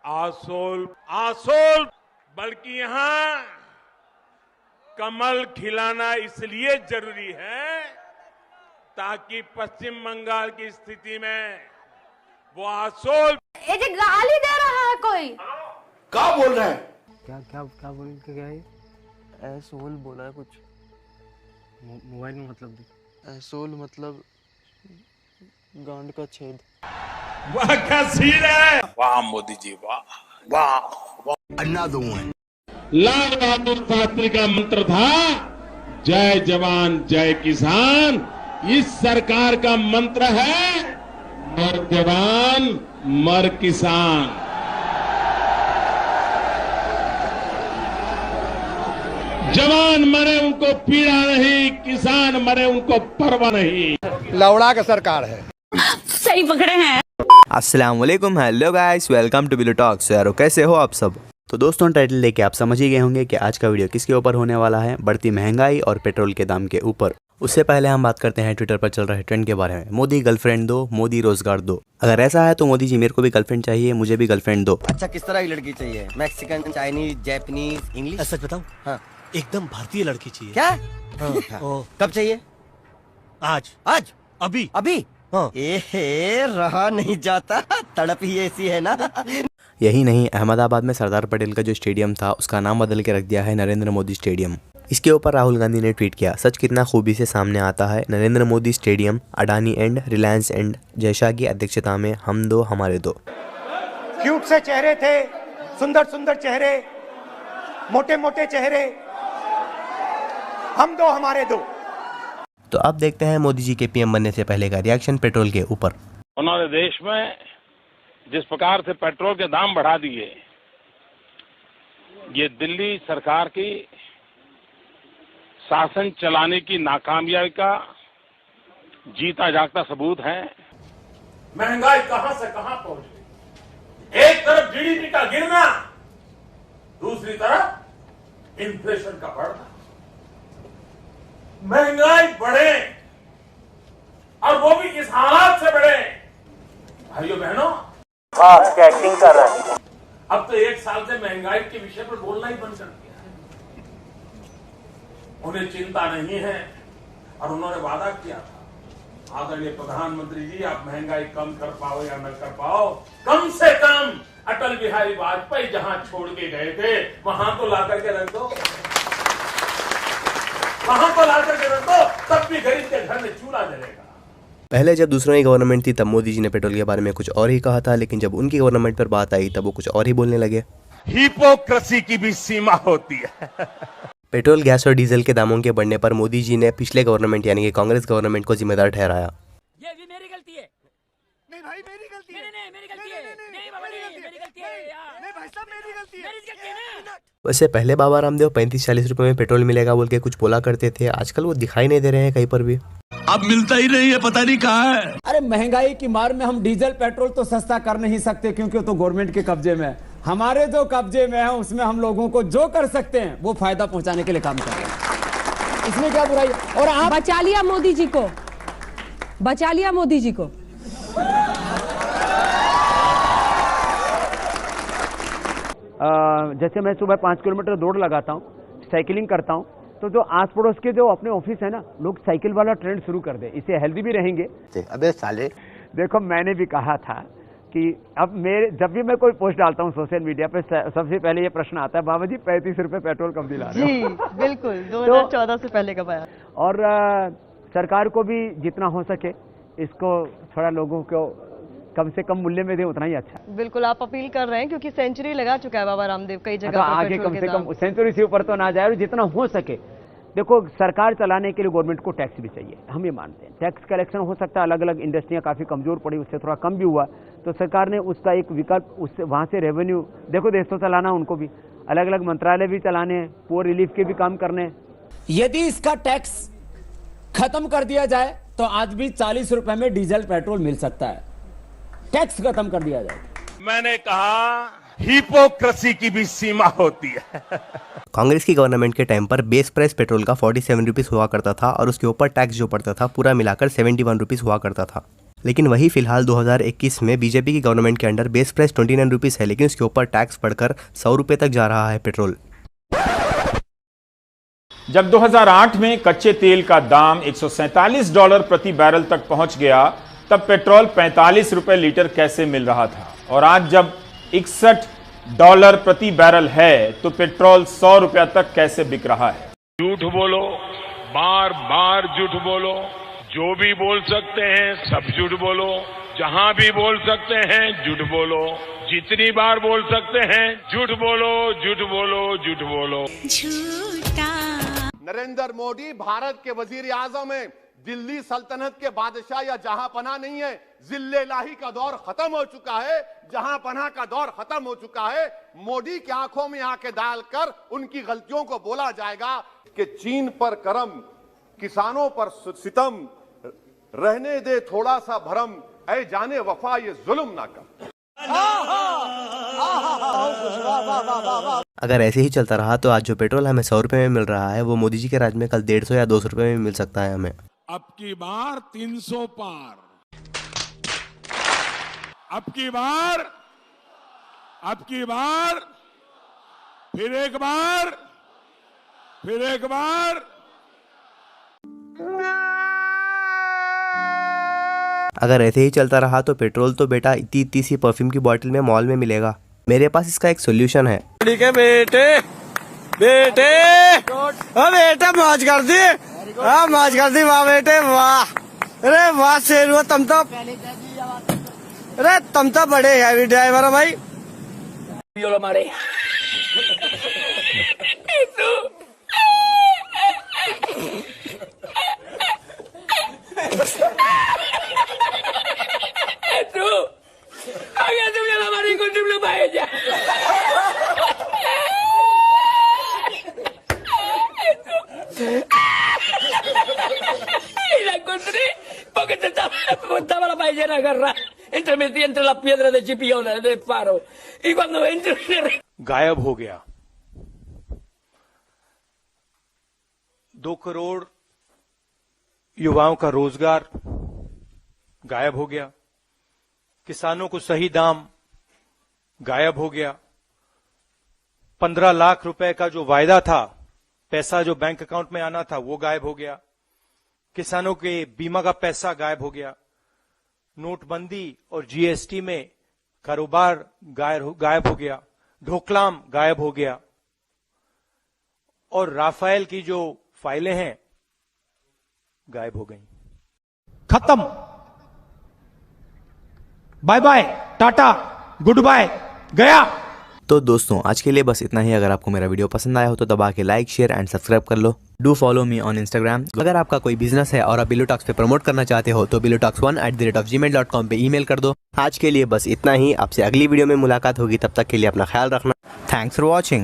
आसोल आसोल बल्कि यहाँ कमल खिलाना इसलिए जरूरी है ताकि पश्चिम बंगाल की स्थिति में वो आसोल ये जो गाली दे रहा है कोई क्या बोल रहे हैं? क्या बोल के क्या है? एसोल बोला है कुछ। मोबाइल में मतलब दे। एसोल मतलब गांड का छेद। वाह क्या सीन है। वाह मोदी जी वाह वाह। Another one. लाल बहादुर शास्त्री का मंत्र था जय जवान जय किसान। इस सरकार का मंत्र है मर जवान मर किसान। जवान मरे उनको पीड़ा नहीं, किसान मरे उनको परवाह नहीं। लौड़ा का सरकार है। सही पकड़े हैं। अस्सलाम वालेकुम, हेलो गाइस, वेलकम टू बिलो टॉक्स। यारो कैसे हो आप सब। तो दोस्तों टाइटल लेके आप समझ ही गए होंगे कि आज का वीडियो किसके ऊपर होने वाला है, बढ़ती महंगाई और पेट्रोल के दाम के ऊपर। उससे पहले हम बात करते हैं ट्विटर पर चल रहे ट्रेंड के बारे में। मोदी गर्लफ्रेंड दो, मोदी रोजगार दो। अगर ऐसा है तो मोदी जी मेरे को भी गर्लफ्रेंड चाहिए, मुझे भी गर्लफ्रेंड दो। अच्छा किस तरह की लड़की चाहिए? Mexican, Chinese, Japanese, English? सच बताऊं? हाँ। एकदम भारतीय लड़की चाहिए। क्या? हाँ। कब चाहिए? आज आज? अभी अभी? हाँ। रहा नहीं जाता, तड़प ही ऐसी है ना। यही नहीं, अहमदाबाद में सरदार पटेल का जो स्टेडियम था उसका नाम बदल के रख दिया है नरेंद्र मोदी स्टेडियम। इसके ऊपर राहुल गांधी ने ट्वीट किया, सच कितना खूबी से सामने आता है। Narendra Modi stadium Adani and Reliance and Jay Shah की अध्यक्षता में हम दो हमारे दो। क्यूट से चेहरे थे, सुंदर सुंदर चेहरे, मोटे मोटे चेहरे, हम दो हमारे दो। तो अब देखते हैं मोदी जी के पीएम बनने से पहले का रिएक्शन पेट्रोल के ऊपर। उन्होंने देश में जिस प्रकार से पेट्रोल के दाम बढ़ा दिए, ये दिल्ली सरकार की शासन चलाने की नाकामयाबी का जीता जागता सबूत है। महंगाई कहां से कहां पहुंच गई। एक तरफ जीडीपी का गिरना, दूसरी तरफ इन्फ्लेशन का बढ़ना। महंगाई बढ़े और वो भी इस हालात से बढ़े। भाइयों बहनों, एक्टिंग कर रहा है। अब तो एक साल से महंगाई के विषय पर बोलना ही बंद कर दिया है। उन्हें चिंता नहीं है और उन्होंने वादा किया था, आदरणीय प्रधानमंत्री जी आप महंगाई कम कर पाओ या न कर पाओ, कम से कम अटल बिहारी वाजपेयी जहां छोड़ के गए थे वहां तो ला करके रख दो, वहां तो ला करके रख दो, तब भी गरीब के घर में चूल्हा जलेगा। पहले जब दूसरों की गवर्नमेंट थी तब मोदी जी ने पेट्रोल के बारे में कुछ और ही कहा था, लेकिन जब उनकी गवर्नमेंट पर बात आई तब वो कुछ और ही बोलने लगे। हिपोक्रेसी की भी सीमा होती है। पेट्रोल, गैस और डीजल के दामों के बढ़ने पर मोदी जी ने पिछले गवर्नमेंट यानी कि कांग्रेस गवर्नमेंट को जिम्मेदार ठहराया। ये भी मेरी गलती है। नहीं भाई मेरी गलती है। नहीं मेरी गलती है। नहीं बाबा नहीं मेरी गलती है यार। नहीं भाई साहब मेरी गलती है। मेरी गलती है ना। वैसे पहले बाबा रामदेव 35-40 रुपए में पेट्रोल मिलेगा बोल के कुछ बोला करते थे, आजकल वो दिखाई नहीं दे रहे हैं कहीं पर भी। अब मिलता ही नहीं है, पता नहीं कहाँ है। अरे महंगाई की मार में हम डीजल पेट्रोल तो सस्ता कर नहीं सकते क्योंकि तो गवर्नमेंट के कब्जे में है। हमारे जो कब्जे में है उसमें हम लोगों को जो कर सकते हैं वो फायदा पहुंचाने के लिए काम कर रहे हैं। इसमें क्या बुराई। और आप बचा लिया मोदी जी को, बचा लिया मोदी जी को। जैसे मैं सुबह 5 किलोमीटर दौड़ लगाता हूँ, साइकिलिंग करता हूँ, तो जो आस पड़ोस के जो अपने ऑफिस है ना, लोग साइकिल वाला ट्रेंड शुरू कर दे, इससे हेल्दी भी रहेंगे। अबे साले, देखो मैंने भी कहा था कि अब मेरे जब भी मैं कोई पोस्ट डालता हूँ सोशल मीडिया पे, सबसे पहले ये प्रश्न आता है, बाबा जी 35 रुपए पेट्रोल कब दिला रहे हो? जी बिल्कुल 2014 से पहले कब आया। और सरकार को भी जितना हो सके इसको थोड़ा लोगों को कम से कम मूल्य में दे, उतना ही अच्छा। बिल्कुल आप अपील कर रहे हैं क्योंकि सेंचुरी लगा चुका है बाबा रामदेव कई जगह पर आगे कम से कम सेंचुरी से ऊपर तो ना जाए, और जितना हो सके। देखो सरकार चलाने के लिए गवर्नमेंट को टैक्स भी चाहिए, हम ये मानते हैं। टैक्स कलेक्शन हो सकता है, अलग अलग इंडस्ट्रियां काफी कमजोर पड़ी, उससे थोड़ा कम भी हुआ, तो सरकार ने उसका एक विकल्प, उससे वहां से रेवेन्यू, देखो देश तो चलाना उनको भी, अलग अलग मंत्रालय भी चलाने हैं, पुअर रिलीफ के भी काम करने हैं। यदि इसका टैक्स खत्म कर दिया जाए तो आज भी 40 रुपए में डीजल पेट्रोल मिल सकता है। टैक्स खत्म कर दिया जाए। मैंने कहा हिपोक्रेसी की भी सीमा होती है। कांग्रेस की गवर्नमेंट के टाइम पर बेस प्राइस पेट्रोल का 47 रुपीज हुआ करता था और उसके ऊपर टैक्स जो पड़ता था पूरा मिलाकर 71 रुपीज हुआ करता था। लेकिन वही फिलहाल 2021 में बीजेपी की गवर्नमेंट के अंडर बेस प्राइस 29 रुपीज़ है, लेकिन उसके ऊपर टैक्स बढ़कर 100 रुपये तक जा रहा है पेट्रोल। जब 2008 में कच्चे तेल का दाम $147 प्रति बैरल तक पहुंच गया, तब पेट्रोल 45 रुपए लीटर कैसे मिल रहा था, और आज जब $61 प्रति बैरल है तो पेट्रोल 100 रुपया तक कैसे बिक रहा है। झूठ बोलो, बार बार झूठ बोलो, जो भी बोल सकते हैं सब झूठ बोलो, जहां भी बोल सकते हैं झूठ बोलो, जितनी बार बोल सकते हैं झूठ बोलो, झूठ बोलो, झूठ बोलो। नरेंद्र मोदी भारत के वजीर आजम है, दिल्ली सल्तनत के बादशाह या जहां पना नहीं है। जिल्लेलाही का दौर खत्म हो चुका है, जहां पना का दौर खत्म हो चुका है। मोदी की आंखों में आंखें डालकर उनकी गलतियों को बोला जाएगा कि चीन पर करम, किसानों पर सितम, रहने दे थोड़ा सा भरम, ऐ जाने वफा ये जुल्म ना कर। अगर ऐसे ही चलता रहा तो आज जो पेट्रोल हमें 100 रुपये में मिल रहा है वो मोदी जी के राज में कल 150 या 200 रुपये में मिल सकता है हमें। अब की बार 300 पार, अब की बार, अब की बार, फिर एक बार, फिर एक बार। अगर ऐसे ही चलता रहा तो पेट्रोल तो बेटा इतनी सी परफ्यूम की बोतल में मॉल में मिलेगा। मेरे पास इसका एक सोल्यूशन है। ठीक है बेटे, बेटे बेटा मौज कर दी, मौज कर दी, वाह बेटे वाह, अरे वाह शेर हुआ तुम तो, अरे तुम तो बड़े हैवी ड्राइवर हो भाई। La encontré porque te estaba la paellera agarrada metida entre las piedras de Chipiona del faro, y cuando entro गायब हो गया। 2 करोड़ युवाओं का रोजगार गायब हो गया, किसानों को सही दाम गायब हो गया, 15 लाख रुपए का जो वायदा था, पैसा जो बैंक अकाउंट में आना था वो गायब हो गया, किसानों के बीमा का पैसा गायब हो गया, नोटबंदी और जीएसटी में कारोबार गायब हो गया, ढोकलाम गायब हो गया, और राफेल की जो फाइलें हैं गायब हो गई। खत्म, bye bye, tata, good bye, गया। तो दोस्तों आज के लिए बस इतना ही। अगर आपको मेरा वीडियो पसंद आया हो तो दबा के लाइक, शेयर एंड सब्सक्राइब कर लो। Do follow me on Instagram. अगर आपका कोई बिजनेस है और आप बिलोटॉक्स पे प्रमोट करना चाहते हो तो bilotalks1@gmail.com पे ईमेल कर दो। आज के लिए बस इतना ही। आपसे अगली वीडियो में मुलाकात होगी, तब तक के लिए अपना ख्याल रखना। Thanks for watching.